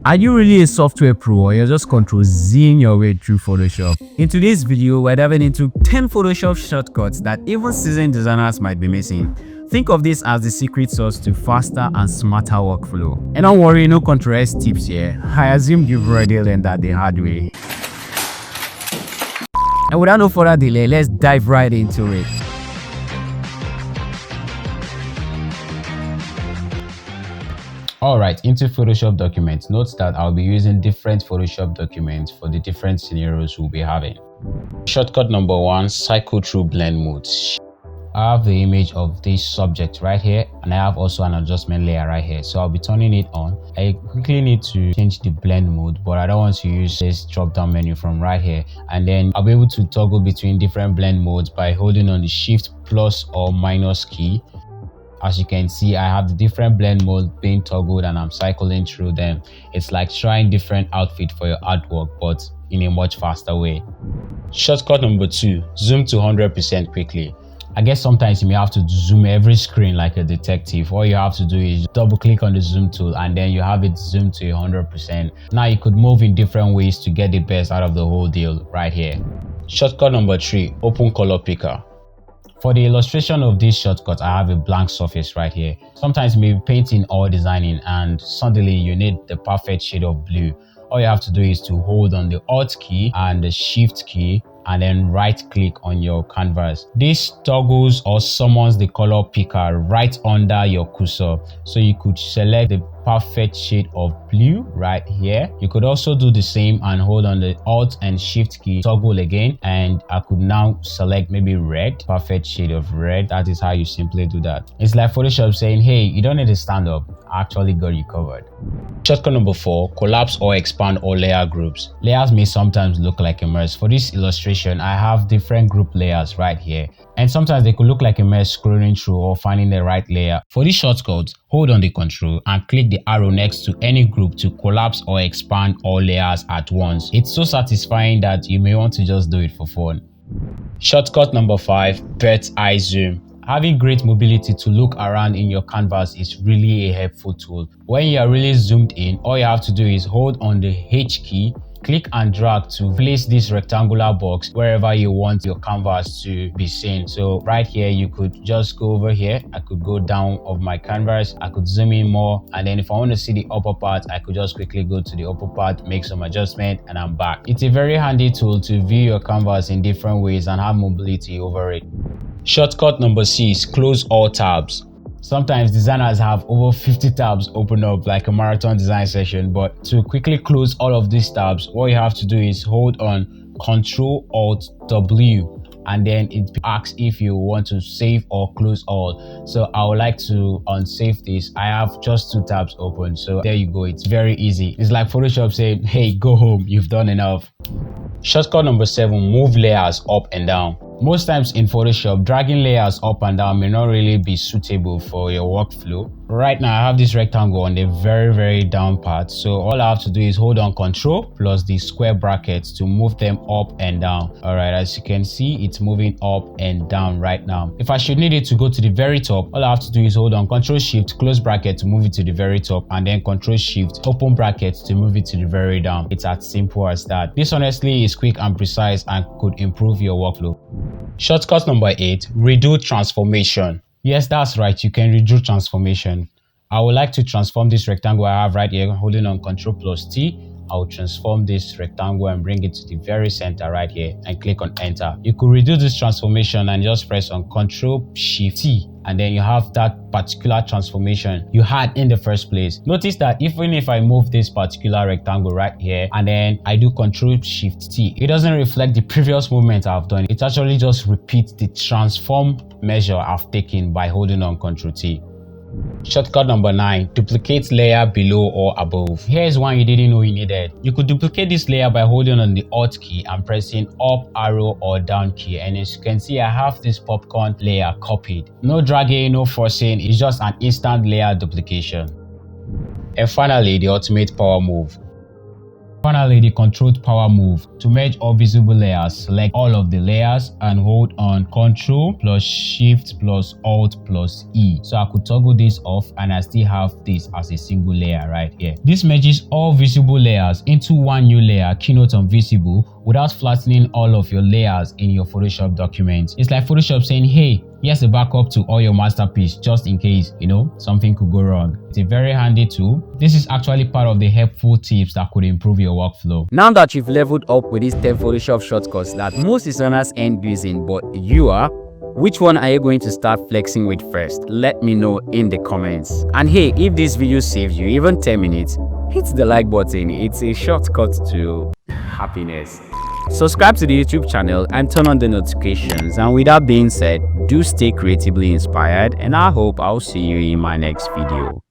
Are you really a software pro, or you're just Ctrl Zing your way through Photoshop? In today's video, we're diving into 10 Photoshop shortcuts that even seasoned designers might be missing. Think of this as the secret sauce to faster and smarter workflow. And don't worry, no Ctrl S tips here. I assume you've already learned that the hard way. And without no further delay, let's dive right into it. Alright, into Photoshop documents. Note that I'll be using different Photoshop documents for the different scenarios we'll be having. Shortcut number 1, cycle through blend modes. I have the image of this subject right here, and I have also an adjustment layer right here. So I'll be turning it on. I quickly need to change the blend mode, but I don't want to use this drop down menu from right here. And then I'll be able to toggle between different blend modes by holding on the Shift plus or minus key. As you can see, I have the different blend modes being toggled and I'm cycling through them. It's like trying different outfit for your artwork, but in a much faster way. Shortcut number 2, zoom to 100% quickly. I guess sometimes you may have to zoom every screen like a detective. All you have to do is double click on the zoom tool and then you have it zoomed to 100%. Now you could move in different ways to get the best out of the whole deal right here. Shortcut number 3, open color picker. For the illustration of this shortcut, I have a blank surface right here. Sometimes you may be painting or designing and suddenly you need the perfect shade of blue. All you have to do is to hold on the Alt key and the Shift key and then right click on your canvas. This toggles or summons the color picker right under your cursor. So you could select the perfect shade of blue right here. You could also do the same and hold on the Alt and Shift key, toggle again, and I could now select maybe red, perfect shade of red. That is how you simply do that. It's like Photoshop saying, hey, you don't need to stand up. I actually got you covered. Shortcut number 4, collapse or expand all layer groups. Layers may sometimes look like a mess. For this illustration, I have different group layers right here. And sometimes they could look like a mess scrolling through or finding the right layer. For this shortcut, hold on the Control and click the arrow next to any group to collapse or expand all layers at once. It's so satisfying that you may want to just do it for fun. Shortcut number 5, bird's eye zoom. Having great mobility to look around in your canvas is really a helpful tool. When you are really zoomed in, all you have to do is hold on the H key, click and drag to place this rectangular box wherever you want your canvas to be seen. So right here, you could just go over here. I could go down of my canvas. I could zoom in more. And then if I want to see the upper part, I could just quickly go to the upper part, make some adjustment, and I'm back. It's a very handy tool to view your canvas in different ways and have mobility over it. Shortcut number 6, close all tabs. Sometimes designers have over 50 tabs open up like a marathon design session, but to quickly close all of these tabs, what you have to do is hold on Ctrl Alt W and then it asks if you want to save or close all. So I would like to unsave this. I have just 2 tabs open, so there you go. It's very easy. It's like Photoshop saying, hey, go home, you've done enough. Shortcut number 7, move layers up and down. Most times in Photoshop, dragging layers up and down may not really be suitable for your workflow. Right now, I have this rectangle on the very down part. So all I have to do is hold on Control plus the square brackets to move them up and down. Alright, as you can see, it's moving up and down right now. If I should need it to go to the very top, all I have to do is hold on Control Shift, close bracket to move it to the very top, and then Control Shift, open bracket to move it to the very down. It's as simple as that. This honestly is quick and precise and could improve your workflow. Shortcut number 8, redo transformation. Yes, that's right, you can redo transformation. I would like to transform this rectangle I have right here, holding on Ctrl plus T. I will transform this rectangle and bring it to the very center right here and click on enter. You could redo this transformation and just press on Ctrl Shift T and then you have that particular transformation you had in the first place. Notice that even if I move this particular rectangle right here and then I do Ctrl Shift T, it doesn't reflect the previous movement I've done. It actually just repeats the transform measure I've taken by holding on Ctrl T. Shortcut number 9, duplicate layer below or above. Here's one you didn't know you needed. You could duplicate this layer by holding on the Alt key and pressing up arrow or down key, and as you can see, I have this popcorn layer copied. No dragging, no forcing, it's just an instant layer duplication. And finally, the ultimate power move. Finally, the controlled power move. To merge all visible layers, select all of the layers and hold on Ctrl plus Shift plus Alt plus E. So I could toggle this off and I still have this as a single layer right here. This merges all visible layers into one new layer, keynote on visible, without flattening all of your layers in your Photoshop document. It's like Photoshop saying, hey, here's a backup to all your masterpiece just in case, something could go wrong. It's a very handy tool. This is actually part of the helpful tips that could improve your workflow. Now that you've leveled up with these 10 Photoshop shortcuts that most designers end using, but you are, which one are you going to start flexing with first? Let me know in the comments. And hey, if this video saved you even 10 minutes, hit the like button. It's a shortcut to happiness. Subscribe to the YouTube channel and turn on the notifications. And with that being said, do stay creatively inspired, and I hope I'll see you in my next video.